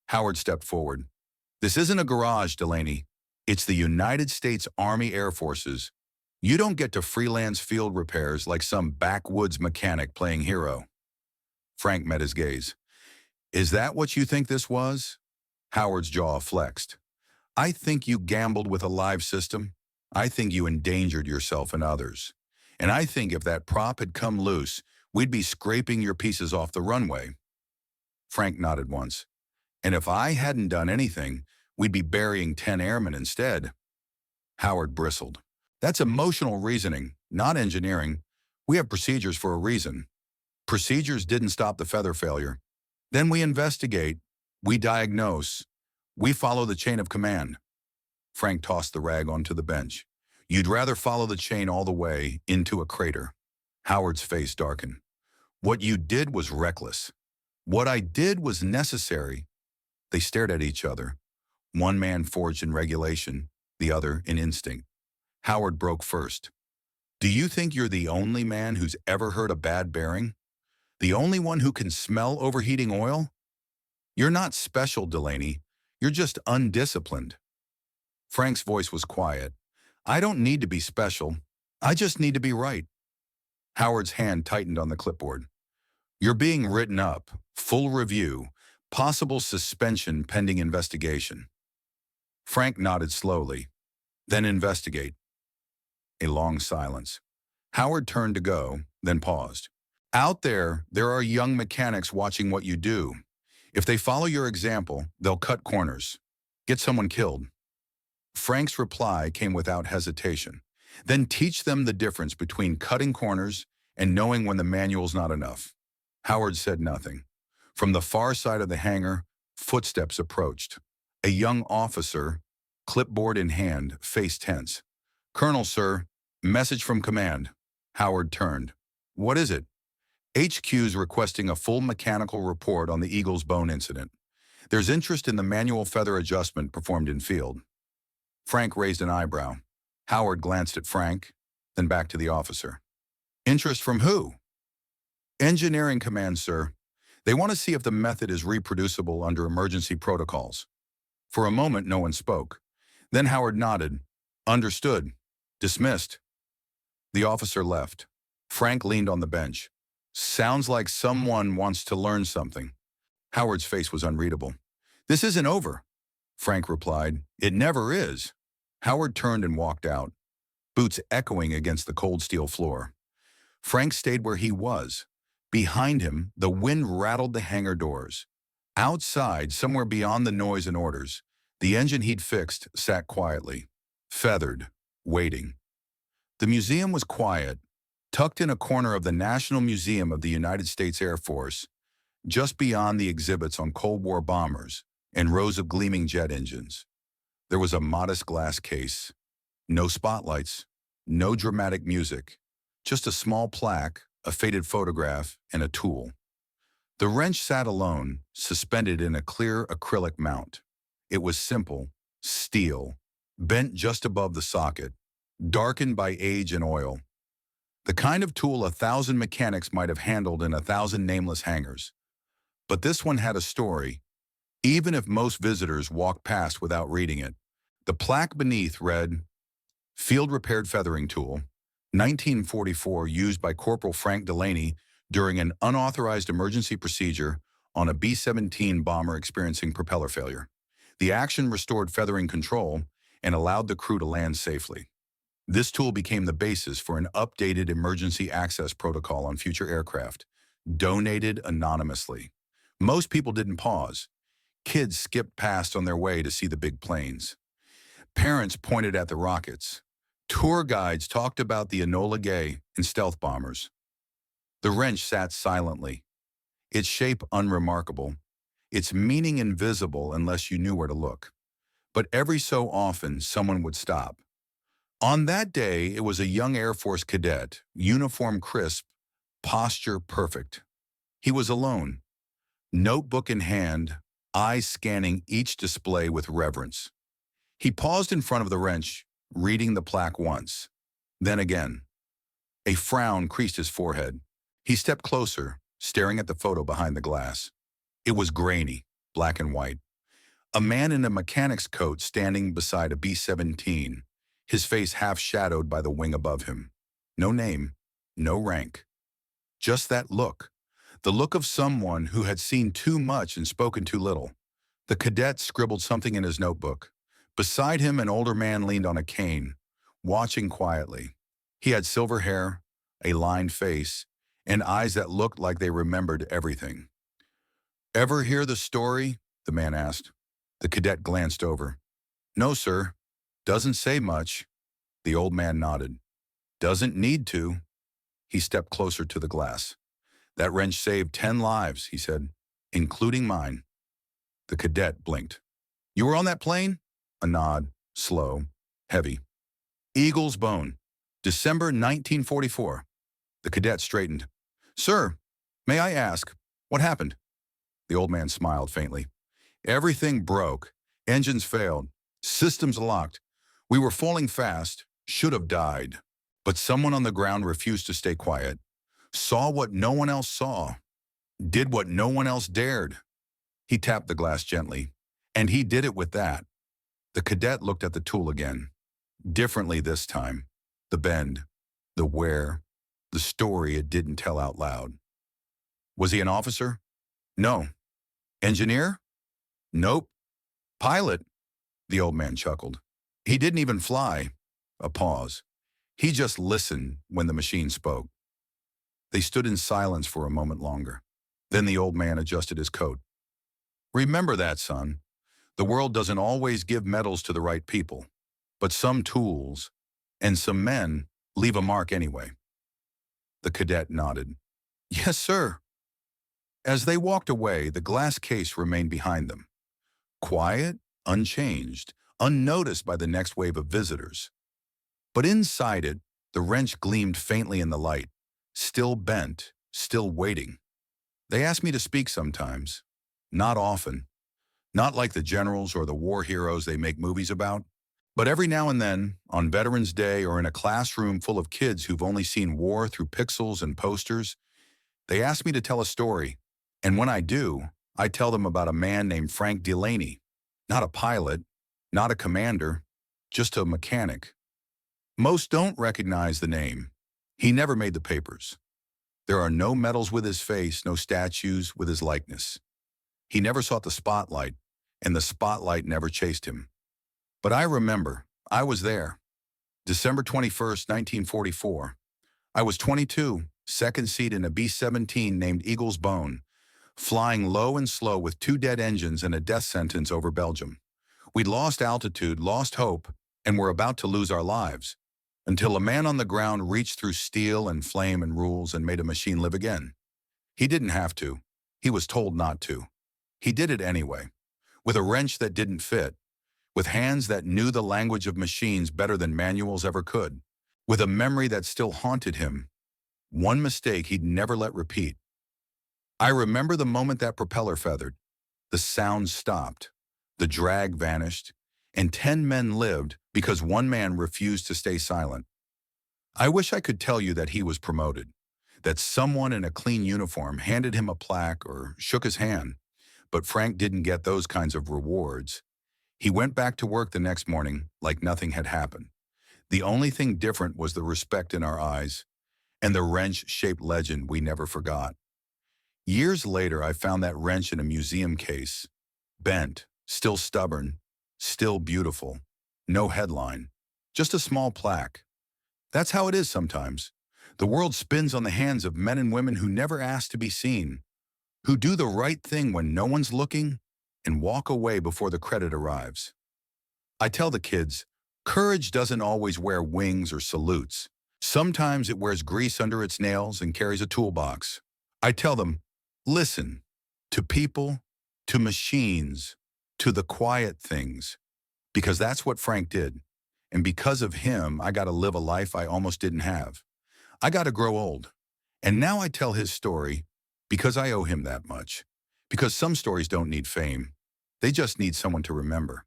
Howard stepped forward. "This isn't a garage, Delaney. It's the United States Army Air Forces. You don't get to freelance field repairs like some backwoods mechanic playing hero." Frank met his gaze. "Is that what you think this was?" Howard's jaw flexed. "I think you gambled with a live system. I think you endangered yourself and others. And I think if that prop had come loose, we'd be scraping your pieces off the runway." Frank nodded once. "And if I hadn't done anything, we'd be burying 10 airmen instead." Howard bristled. "That's emotional reasoning, not engineering. We have procedures for a reason. Procedures didn't stop the feather failure. Then we investigate, we diagnose, we follow the chain of command." Frank tossed the rag onto the bench. "You'd rather follow the chain all the way into a crater." Howard's face darkened. "What you did was reckless. What I did was necessary." They stared at each other. One man forged in regulation, the other in instinct. Howard broke first. "Do you think you're the only man who's ever heard a bad bearing? The only one who can smell overheating oil? You're not special, Delaney. You're just undisciplined." Frank's voice was quiet. "I don't need to be special. I just need to be right." Howard's hand tightened on the clipboard. "You're being written up. Full review. Possible suspension pending investigation." Frank nodded slowly. "Then investigate." A long silence. Howard turned to go, then paused. "Out there are young mechanics watching what you do. If they follow your example, they'll cut corners, get someone killed." Frank's reply came without hesitation. "Then teach them the difference between cutting corners and knowing when the manual's not enough." Howard said nothing. From the far side of the hangar, footsteps approached. A young officer, clipboard in hand, face tense. "Colonel, sir, message from command." Howard turned. "What is it?" "HQ's requesting a full mechanical report on the Eagle's Bone incident. There's interest in the manual feather adjustment performed in field." Frank raised an eyebrow. Howard glanced at Frank, then back to the officer. "Interest from who?" "Engineering command, sir. They want to see if the method is reproducible under emergency protocols." For a moment, no one spoke. Then Howard nodded. "Understood. Dismissed." The officer left. Frank leaned on the bench. "Sounds like someone wants to learn something." Howard's face was unreadable. "This isn't over." Frank replied, "It never is." Howard turned and walked out, boots echoing against the cold steel floor. Frank stayed where he was. Behind him, the wind rattled the hangar doors. Outside, somewhere beyond the noise and orders, the engine he'd fixed sat quietly, feathered, waiting. The museum was quiet, tucked in a corner of the National Museum of the United States Air Force, just beyond the exhibits on Cold War bombers and rows of gleaming jet engines. There was a modest glass case, no spotlights, no dramatic music, just a small plaque, a faded photograph, and a tool. The wrench sat alone, suspended in a clear acrylic mount. It was simple, steel, bent just above the socket, darkened by age and oil. The kind of tool 1,000 mechanics might have handled in 1,000 nameless hangars. But this one had a story, even if most visitors walked past without reading it. The plaque beneath read, "Field repaired feathering tool, 1944, used by Corporal Frank Delaney during an unauthorized emergency procedure on a B-17 bomber experiencing propeller failure. The action restored feathering control and allowed the crew to land safely. This tool became the basis for an updated emergency access protocol on future aircraft, donated anonymously. Most people didn't pause. Kids skipped past on their way to see the big planes. Parents pointed at the rockets. Tour guides talked about the Enola Gay and stealth bombers. The wrench sat silently, its shape unremarkable, its meaning invisible unless you knew where to look. But every so often, someone would stop. On that day, it was a young Air Force cadet, uniform crisp, posture perfect. He was alone, notebook in hand, eyes scanning each display with reverence. He paused in front of the wrench, reading the plaque once, then again. A frown creased his forehead. He stepped closer, staring at the photo behind the glass. It was grainy, black and white. A man in a mechanic's coat standing beside a B-17, his face half shadowed by the wing above him. No name, no rank. Just that look, the look of someone who had seen too much and spoken too little. The cadet scribbled something in his notebook. Beside him, an older man leaned on a cane, watching quietly. He had silver hair, a lined face, and eyes that looked like they remembered everything. "Ever hear the story?" the man asked. The cadet glanced over. "No, sir. Doesn't say much." The old man nodded. "Doesn't need to." He stepped closer to the glass. "That wrench saved 10 lives," he said, "including mine." The cadet blinked. "You were on that plane?" A nod, slow, heavy. "Eagle's Bone, December 1944. The cadet straightened. "Sir, may I ask, what happened?" The old man smiled faintly. "Everything broke. Engines failed. Systems locked. We were falling fast. Should have died. But someone on the ground refused to stay quiet. Saw what no one else saw. Did what no one else dared." He tapped the glass gently. "And he did it with that." The cadet looked at the tool again. Differently this time. The bend, the wear, the story it didn't tell out loud. "Was he an officer?" "No." "Engineer?" "Nope." "Pilot?" The old man chuckled. "He didn't even fly." A pause. "He just listened when the machine spoke." They stood in silence for a moment longer. Then the old man adjusted his coat. "Remember that, son. The world doesn't always give medals to the right people, but some tools and some men leave a mark anyway." The cadet nodded. "Yes, sir." As they walked away, the glass case remained behind them. Quiet, unchanged, unnoticed by the next wave of visitors. But inside it, the wrench gleamed faintly in the light, still bent, still waiting. "They ask me to speak sometimes. Not often. Not like the generals or the war heroes they make movies about. But every now and then, on Veterans Day or in a classroom full of kids who've only seen war through pixels and posters, they ask me to tell a story. And when I do, I tell them about a man named Frank Delaney. Not a pilot, not a commander, just a mechanic. Most don't recognize the name. He never made the papers. There are no medals with his face, no statues with his likeness. He never sought the spotlight, and the spotlight never chased him. But I remember, I was there. December 21st, 1944. I was 22, second seat in a B-17 named Eagle's Bone, flying low and slow with 2 dead engines and a death sentence over Belgium. We'd lost altitude, lost hope, and were about to lose our lives, until a man on the ground reached through steel and flame and rules and made a machine live again. He didn't have to. He was told not to. He did it anyway, with a wrench that didn't fit, with hands that knew the language of machines better than manuals ever could, with a memory that still haunted him, one mistake he'd never let repeat. I remember the moment that propeller feathered. The sound stopped, the drag vanished, and 10 men lived because one man refused to stay silent. I wish I could tell you that he was promoted, that someone in a clean uniform handed him a plaque or shook his hand. But Frank didn't get those kinds of rewards. He went back to work the next morning like nothing had happened. The only thing different was the respect in our eyes and the wrench-shaped legend we never forgot. Years later, I found that wrench in a museum case. Bent, still stubborn, still beautiful. No headline, just a small plaque. That's how it is sometimes. The world spins on the hands of men and women who never ask to be seen, who do the right thing when no one's looking, and walk away before the credit arrives. I tell the kids, courage doesn't always wear wings or salutes. Sometimes it wears grease under its nails and carries a toolbox. I tell them, listen, to people, to machines, to the quiet things, because that's what Frank did. And because of him, I got to live a life I almost didn't have. I got to grow old. And now I tell his story because I owe him that much. Because some stories don't need fame. They just need someone to remember.